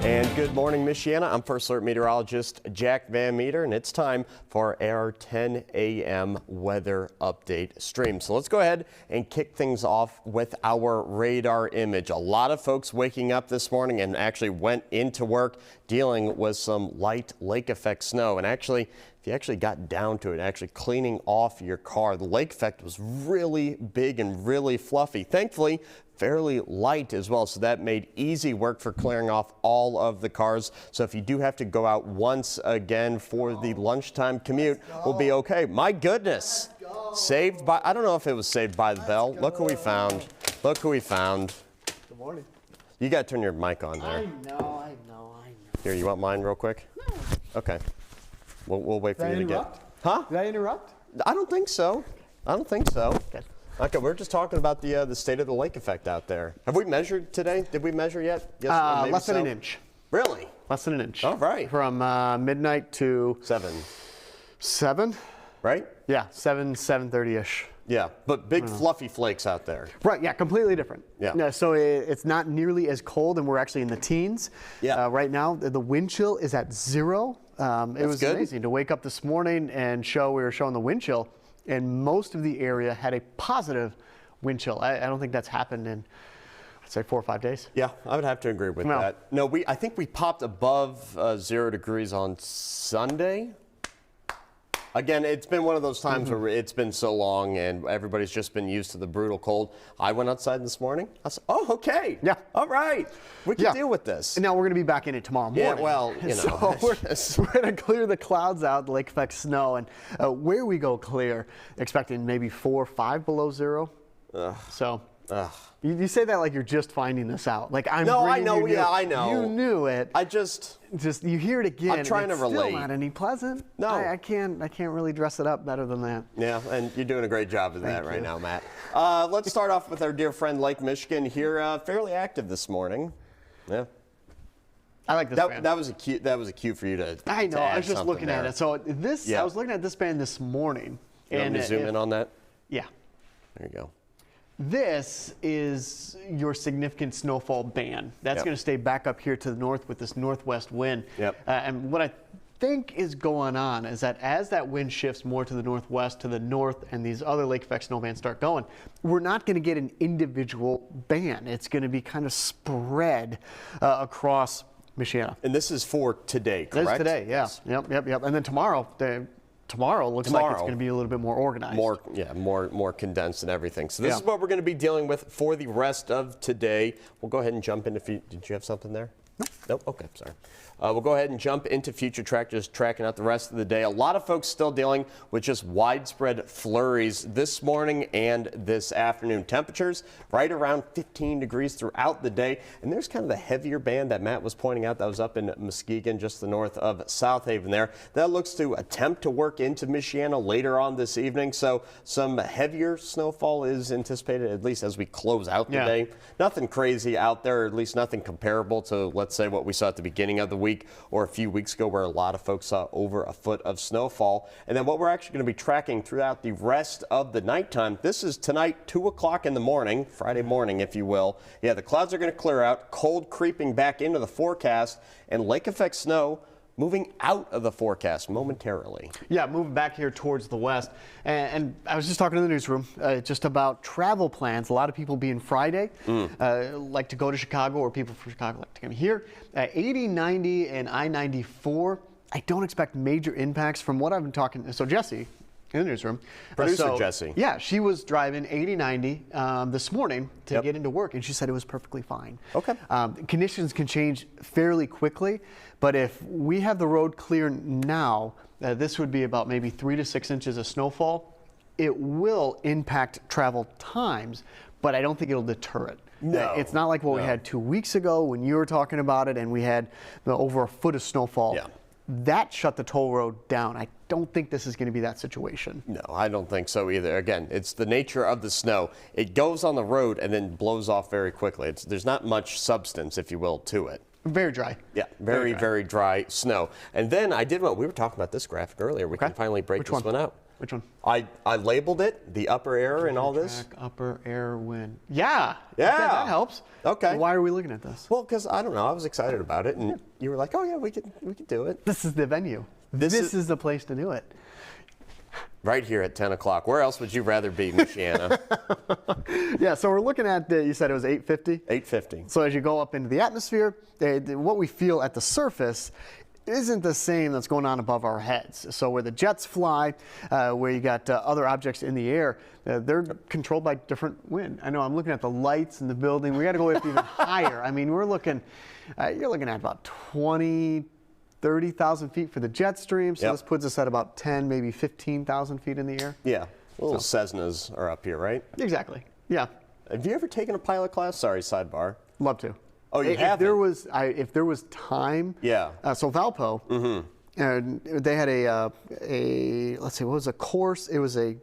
And good morning, Michiana. I'm First Alert Meteorologist Jack Van Meter, and it's time for our 10 a.m. weather update stream. So let's go ahead and kick things off with our radar image. A lot of folks waking up this morning and actually went into work dealing with some light lake effect snow. And actually, if you actually got down to it, actually cleaning off your car, the lake effect was really big and really fluffy. Thankfully, fairly light as well, so that made easy work for clearing off all of the cars. So if you do have to go out once again for the lunchtime commute, we'll be okay. My goodness, saved by, I don't know if it was saved by the bell. Look who we found. Look who we found. Good morning. You got to turn your mic on there. I know. Here, you want mine real quick? No. Okay. We'll wait for you to get. Huh? Did I interrupt? I don't think so. Okay, we're just talking about the state of the lake effect out there. Have we measured today? Did we measure yet? Yes, less than an inch. Really? Less than an inch. All right. From midnight to 7. Right? Yeah, 7:30ish. Yeah, but big fluffy flakes out there. Right, yeah, completely different. Yeah. So it's not nearly as cold, and we're actually in the teens. Yeah. Right now, the wind chill is at 0. It was good. amazing to wake up this morning and we were showing the wind chill, and most of the area had a positive wind chill. I don't think that's happened in, I'd say, 4 or 5 days. Yeah, I would have to agree with that. No, I think we popped above 0 degrees on Sunday. Again, it's been one of those times where it's been so long and everybody's just been used to the brutal cold. I went outside this morning. I said, oh, okay. Yeah. All right. We can deal with this. And now we're going to be back in it tomorrow morning. Yeah, well, you know. So we're going to clear the clouds out, the lake effect snow, and where we go clear, expecting maybe 4 or 5 below 0. So you say that like you're just finding this out. Like I know. Yeah, I know. You knew it. I just you hear it again. I'm trying to relate. Still not any pleasant. No, I can't really dress it up better than that. Yeah, and you're doing a great job of that right now, Matt. Let's start off with our dear friend Lake Michigan here, fairly active this morning. Yeah. I like this band. That was a cue for you to. I know. I was just looking at it. So this, Yeah. I was looking at this band this morning. You want me to zoom in on that? Yeah. There you go. This is your significant snowfall band. That's going to stay back up here to the north with this northwest wind. Yep. And what I think is going on is that as that wind shifts more to the northwest, to the north, and these other lake effect snow bands start going, we're not going to get an individual band. It's going to be kind of spread across Michiana. And this is for today, correct? This is today, yeah. Yep. And then tomorrow looks like it's going to be a little bit more organized. More condensed and everything. So this is what we're going to be dealing with for the rest of today. We'll go ahead and jump into. Did you have something there? Nope. Okay, sorry. We'll go ahead and jump into future track, just tracking out the rest of the day. A lot of folks still dealing with just widespread flurries this morning and this afternoon. Temperatures right around 15 degrees throughout the day. And there's kind of the heavier band that Matt was pointing out that was up in Muskegon, just the north of South Haven there. That looks to attempt to work into Michiana later on this evening. So some heavier snowfall is anticipated, at least as we close out the day. Nothing crazy out there, or at least nothing comparable to, let's say, what we saw at the beginning of the week or a few weeks ago, where a lot of folks saw over a foot of snowfall. And then what we're actually going to be tracking throughout the rest of the nighttime. This is tonight, 2 o'clock in the morning, Friday morning, if you will. Yeah, the clouds are going to clear out, cold creeping back into the forecast, and lake effect snow moving out of the forecast momentarily. Yeah, moving back here towards the west. And I was just talking to the newsroom just about travel plans. A lot of people being Friday like to go to Chicago, or people from Chicago like to come here. 80, 90, and I-94, I don't expect major impacts from what I've been talking. So Jesse, in the newsroom. Producer Jesse. Yeah, she was driving 80-90 this morning to get into work, and she said it was perfectly fine. Okay. Conditions can change fairly quickly, but if we have the road clear now, this would be about maybe 3 to 6 inches of snowfall. It will impact travel times, but I don't think it'll deter it. No. It's not like what we had 2 weeks ago when you were talking about it, and we had over a foot of snowfall. Yeah. That shut the toll road down. I don't think this is going to be that situation. No, I don't think so either. Again, it's the nature of the snow. It goes on the road and then blows off very quickly. There's not much substance, if you will, to it. Very dry. Yeah, very dry snow. And then we were talking about this graphic earlier. We can finally break this one out. Which one? I labeled it, the upper air and all this. Upper air wind. Yeah. Yeah. Okay, that helps. Okay. Why are we looking at this? Well, because I don't know, I was excited about it, and you were like, oh yeah, we could do it. This is the venue. This is the place to do it. Right here at 10 o'clock. Where else would you rather be, Michiana? Yeah, so we're looking at, you said it was 850? 850. So as you go up into the atmosphere, what we feel at the surface isn't the same that's going on above our heads. So where the jets fly, where you got other objects in the air, they're controlled by different wind. I know I'm looking at the lights in the building. We got to go up even higher. I mean, we're looking, you're looking at about 20, 30,000 feet for the jet stream. So this puts us at about 10, maybe 15,000 feet in the air. Yeah, little Cessnas are up here, right? Exactly, yeah. Have you ever taken a pilot class? Sorry, sidebar. Love to. Oh, you have? If there was time. Yeah. So Valpo, they had let's see, what was a course? It was a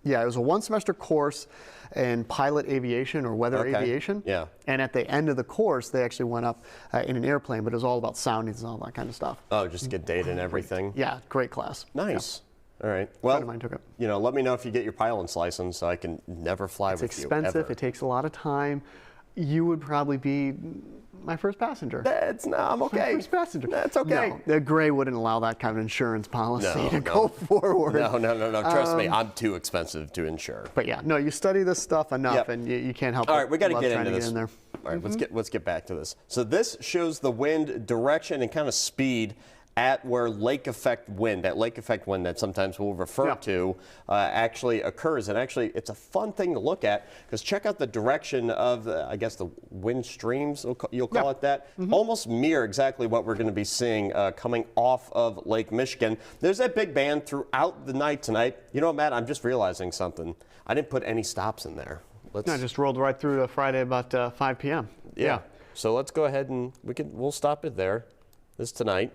one semester course in pilot aviation or weather aviation. Yeah. And at the end of the course, they actually went up in an airplane, but it was all about soundings and all that kind of stuff. Oh, just to get data and everything. Yeah, great class. Nice. Yeah. All right. A Well, friend of mine took it. let me know if you get your pilot's license so I can never fly with you. It's expensive. Ever. It takes a lot of time. You would probably be my first passenger. I'm okay. My first passenger. That's okay. No, the Gray wouldn't allow that kind of insurance policy to go forward. No. Trust me, I'm too expensive to insure. But yeah, no, you study this stuff enough, and you can't help. All right, we got to get into get this. in there. All right, let's get back to this. So this shows the wind direction and kind of speed at where lake effect wind that sometimes we'll refer to actually occurs. And actually, it's a fun thing to look at because check out the direction of, the wind streams, you'll call it that. Almost mirror exactly what we're going to be seeing coming off of Lake Michigan. There's that big band throughout the night tonight. You know, Matt, I'm just realizing something. I didn't put any stops in there. I just rolled right through to Friday about 5 p.m. Yeah. So let's go ahead and we'll stop it there. This tonight.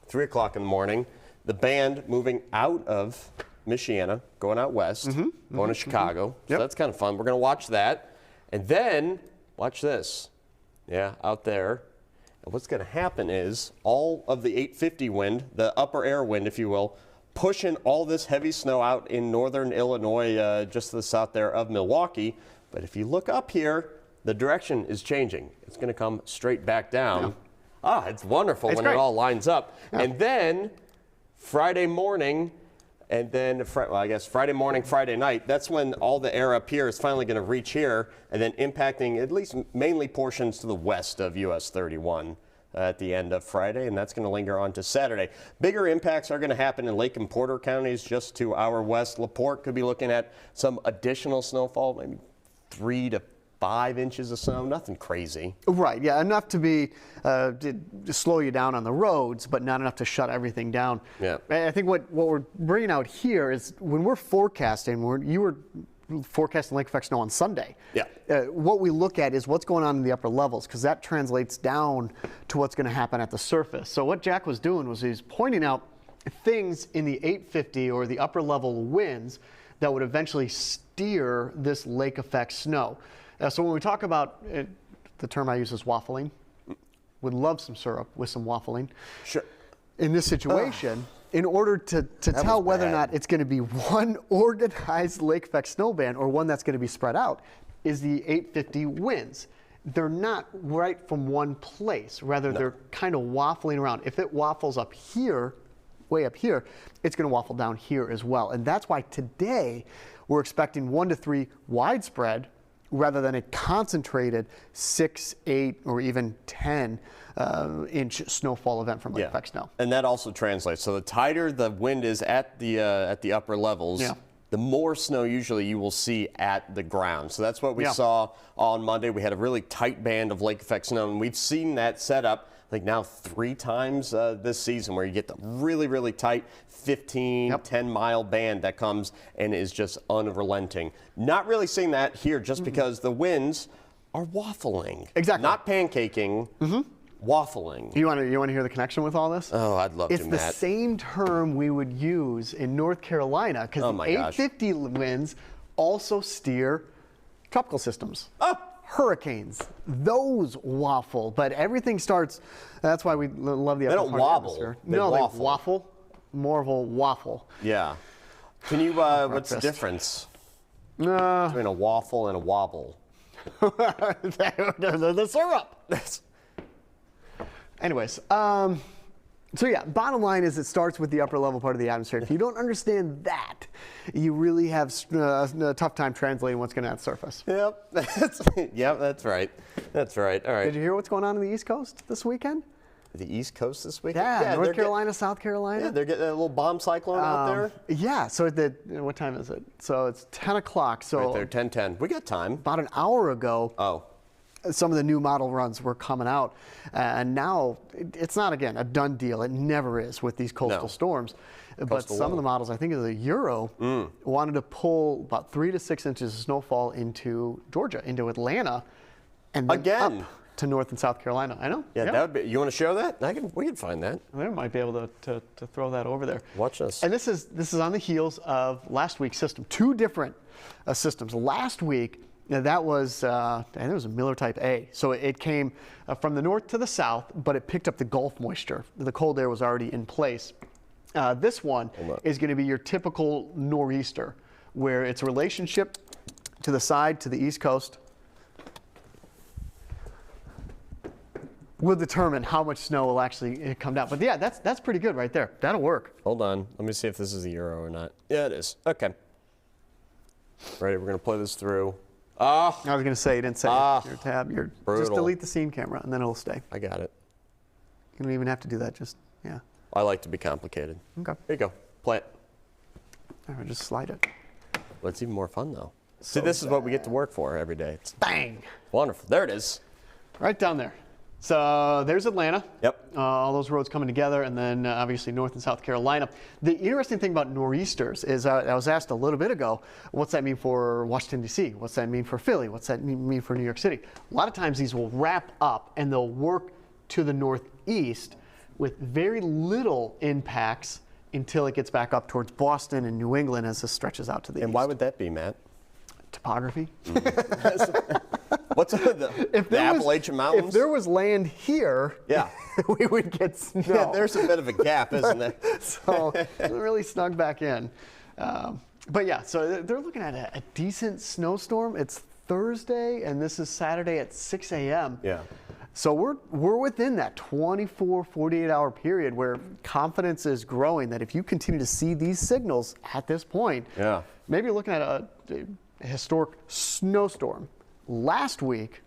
3 o'clock in the morning, the band moving out of Michiana, going out west, going to Chicago. So that's kind of fun. We're going to watch that. And then, watch this. Yeah, out there. And what's going to happen is all of the 850 wind, the upper air wind, if you will, pushing all this heavy snow out in northern Illinois, just to the south there of Milwaukee. But if you look up here, the direction is changing. It's going to come straight back down. Yeah. It's wonderful when it all lines up. Yeah. And then Friday morning, and then Friday morning, Friday night, that's when all the air up here is finally going to reach here and then impacting at least mainly portions to the west of US 31 at the end of Friday, and that's going to linger on to Saturday. Bigger impacts are going to happen in Lake and Porter counties just to our west. LaPorte could be looking at some additional snowfall, maybe 3 to 5 inches of snow, nothing crazy. Right, yeah, enough to be to slow you down on the roads, but not enough to shut everything down. Yeah. I think what we're bringing out here is when we're forecasting, you were forecasting lake effect snow on Sunday. Yeah. What we look at is what's going on in the upper levels, because that translates down to what's going to happen at the surface. So what Jack was doing was he's pointing out things in the 850 or the upper level winds that would eventually steer this lake effect snow. So when we talk about the term I use is waffling, would love some syrup with some waffling. Sure. In this situation, in order to tell whether or not it's going to be one organized lake effect snow band or one that's going to be spread out, is the 850 winds. They're not right from one place. Rather, they're kind of waffling around. If it waffles up here, way up here, it's going to waffle down here as well. And that's why today we're expecting 1 to 3 widespread rather than a concentrated 6, 8, or even 10 inch snowfall event from lake effect snow. And that also translates. So the tighter the wind is at the upper levels, the more snow usually you will see at the ground. So that's what we saw on Monday. We had a really tight band of lake effect snow, and we've seen that set up I think now 3 times this season where you get the really, really tight 15, 10-mile band that comes and is just unrelenting. Not really seeing that here just because the winds are waffling. Exactly. Not pancaking, waffling. You want to hear the connection with all this? Oh, I'd love to, Matt. It's the same term we would use in North Carolina because the 850 winds also steer tropical systems. Hurricanes, those waffle, but everything starts, that's why we love the upper part of the atmosphere. They waffle. They waffle, more of a waffle. Yeah. Can you, what's the difference between a waffle and a wobble? the syrup. Anyways, so yeah, bottom line is it starts with the upper level part of the atmosphere. If you don't understand that, you really have a tough time translating what's going on at the surface. Yep, that's right. That's right. All right. Did you hear what's going on the East Coast this weekend? The East Coast this weekend? Yeah, North Carolina, South Carolina. Yeah, they're getting a little bomb cyclone out there. Yeah, so what time is it? So it's 10 o'clock. So right there, 10:10. We got time. About an hour ago, some of the new model runs were coming out. And now it's not, again, a done deal. It never is with these coastal storms. But some of the models, I think of the Euro, wanted to pull about 3 to 6 inches of snowfall into Georgia, into Atlanta, and then up to North and South Carolina. I know. Yeah, that would be. You want to show that? We can find that. They might be able to throw that over there. Watch this. And this is on the heels of last week's system. 2 different systems. Last week, that was I think it was a Miller Type A. So it came from the north to the south, but it picked up the Gulf moisture. The cold air was already in place. This one is going to be your typical nor'easter, where its relationship to the side, to the East Coast, will determine how much snow will actually come down. But yeah, that's pretty good right there. That'll work. Hold on. Let me see if this is the Euro or not. Yeah, it is. Okay. Ready? We're going to play this through. I was going to say, you didn't say your tab. Brutal. Just delete the scene camera, and then it'll stay. I got it. You don't even have to do that. Just, yeah. I like to be complicated. Okay. Here you go. Play it. All right, just slide it. Well, it's even more fun, though. See, this is what we get to work for every day. It's bang. Wonderful. There it is. Right down there. So there's Atlanta. Yep. All those roads coming together, and then obviously North and South Carolina. The interesting thing about nor'easters is I was asked a little bit ago, what's that mean for Washington, D.C.? What's that mean for Philly? What's that mean for New York City? A lot of times these will wrap up and they'll work to the northeast with very little impacts until it gets back up towards Boston and New England as this stretches out to the east. And why would that be, Matt? Topography. What's the Appalachian Mountains? If there was land here, we would get snow. Yeah, there's a bit of a gap, isn't there? So it's really snug back in. But yeah, so they're looking at a decent snowstorm. It's Thursday, and this is Saturday at 6 a.m. Yeah. So we're within that 24, 48-hour period where confidence is growing that if you continue to see these signals at this point, maybe you're looking at a historic snowstorm. Last week,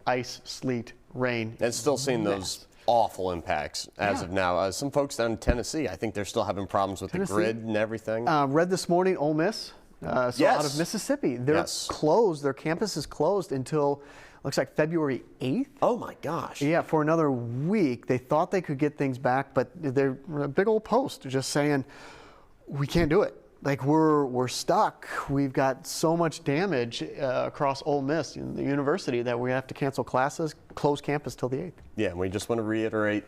ice, sleet, rain. And still seeing those awful impacts as of now. Some folks down in Tennessee, I think they're still having problems with the grid and everything. Read this morning, Ole Miss, out of Mississippi. They're closed. Their campus is closed until, looks like February 8th. Oh my gosh. Yeah, for another week. They thought they could get things back, but they're a big old post just saying, we can't do it. Like we're stuck. We've got so much damage across Ole Miss and the university that we have to cancel classes, close campus till the 8th. Yeah, and we just want to reiterate,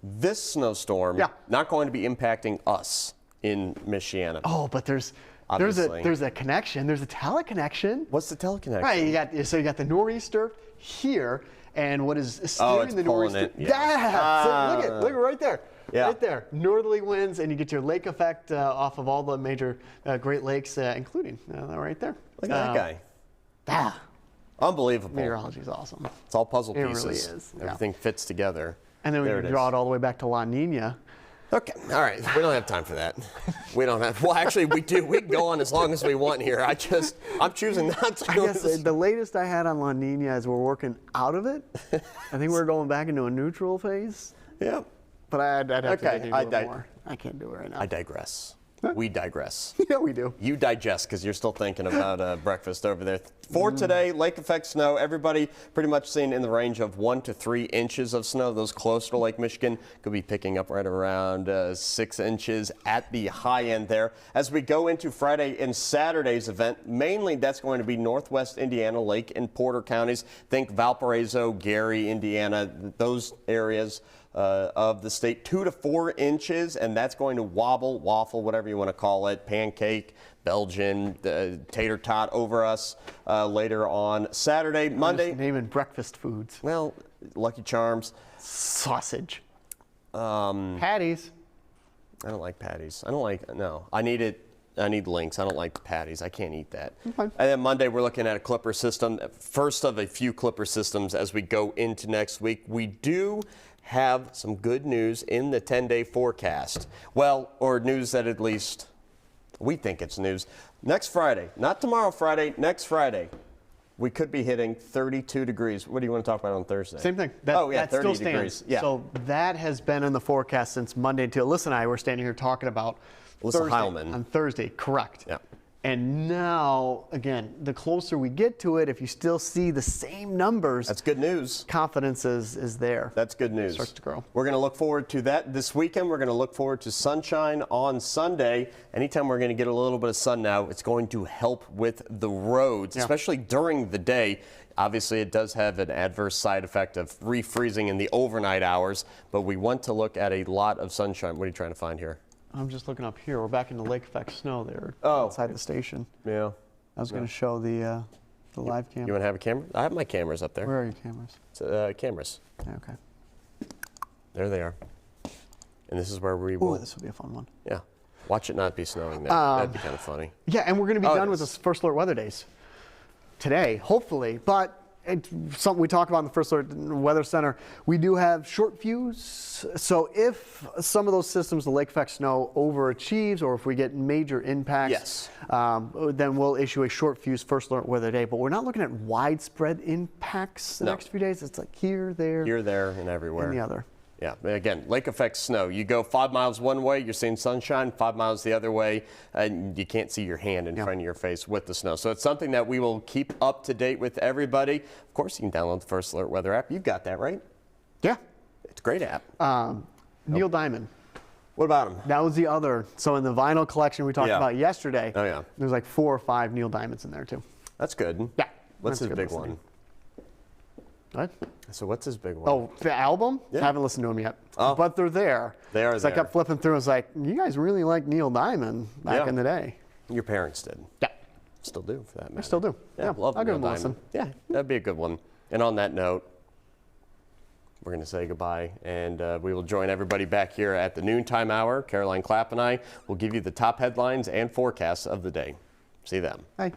this snowstorm not going to be impacting us in Michiana. Oh, but there's a connection. There's a teleconnection. What's the teleconnection? Right, you got the nor'easter here, and what is steering the nor'easter? So look at right there. Yeah. Right there, northerly winds, and you get your lake effect off of all the major Great Lakes, including right there. Look at that guy. Unbelievable. Meteorology is awesome. It's all puzzle pieces. It really is. Everything fits together. And then we can draw it all the way back to La Nina. Okay, all right. We don't have time for that. We don't have. Well, actually, we do. We can go on as long as we want here. I'm choosing not to. I guess the latest I had on La Nina is we're working out of it. I think we're going back into a neutral phase. Yeah. But I'd have to do a little more. I can't do it right now. I digress. We digress. Yeah, we do. You digest because you're still thinking about breakfast over there. For today, lake effect snow. Everybody pretty much seeing in the range of 1 to 3 inches of snow. Those closer to Lake Michigan could be picking up right around 6 inches at the high end there. As we go into Friday and Saturday's event, mainly that's going to be northwest Indiana, Lake and Porter counties. Think Valparaiso, Gary, Indiana, those areas of the state. 2 to 4 inches, and that's going to wobble, waffle, whatever you want to call it, pancake, Belgian, tater tot over us later on Saturday. Monday. Just naming breakfast foods. Well, Lucky Charms. Sausage. Patties. I don't like patties. I don't like, no. I need it I need links. I don't like the patties. I can't eat that. Okay. And then Monday, we're looking at a clipper system. First of a few clipper systems as we go into next week. We do have some good news in the 10-day forecast. Well, or news that at least we think it's news. Next Friday, not tomorrow Friday, next Friday, we could be hitting 32 degrees. What do you want to talk about on Thursday? Same thing. that 30 still degrees. stands. Yeah. So that has been in the forecast since Monday until Alyssa and I were standing here talking about Alyssa Thursday, Heilman. on Thursday, correct. Yeah. And now, again, the closer we get to it, if you still see the same numbers, That's good news. confidence is there. That's good news. Starts to grow. We're going to look forward to that this weekend. We're going to look forward to sunshine on Sunday. Anytime we're going to get a little bit of sun now, it's going to help with the roads, especially during the day. Obviously, it does have an adverse side effect of refreezing in the overnight hours, but we want to look at a lot of sunshine. What are you trying to find here? I'm just looking up here. We're back in the lake effect snow there Oh. outside the station. Yeah. I was going to show the live cam. You want to have a camera? I have my cameras up there. Where are your cameras? It's, cameras. Okay. There they are. And this is where we Ooh, will. this will be a fun one. Yeah. Watch it not be snowing there. That'd be kind of funny. Yeah, and we're going to be Oh, done it with is. the first alert weather days today, hopefully. But it's something we talked about in the first alert weather center. We do have short fuse. So if some of those systems, the lake effect snow, overachieves, or if we get major impacts, then we'll issue a short fuse first alert weather day. But we're not looking at widespread impacts the next few days. It's like here, there, and everywhere. and the other. Yeah, again, lake effect snow. You go 5 miles one way, you're seeing sunshine, 5 miles the other way, and you can't see your hand in front of your face with the snow. So it's something that we will keep up to date with everybody. Of course, you can download the First Alert Weather app. You've got that, right? Yeah. It's a great app. Neil Diamond. What about him? That was the other. So in the vinyl collection we talked about yesterday, there's like 4 or 5 Neil Diamonds in there too. That's good. Yeah. What's that's his good big listening. one? What? So what's his big one? Oh, the album? Yeah. I haven't listened to them yet. Oh. But they're there. They are so there. I kept flipping through. I was like, you guys really like Neil Diamond back in the day. Your parents did. Yeah. Still do, for that matter. I still do. Yeah, love I'll give Neil them a listen. Diamond. Yeah, that'd be a good one. And on that note, we're going to say goodbye, and we will join everybody back here at the noontime hour. Caroline Clapp and I will give you the top headlines and forecasts of the day. See them. Bye.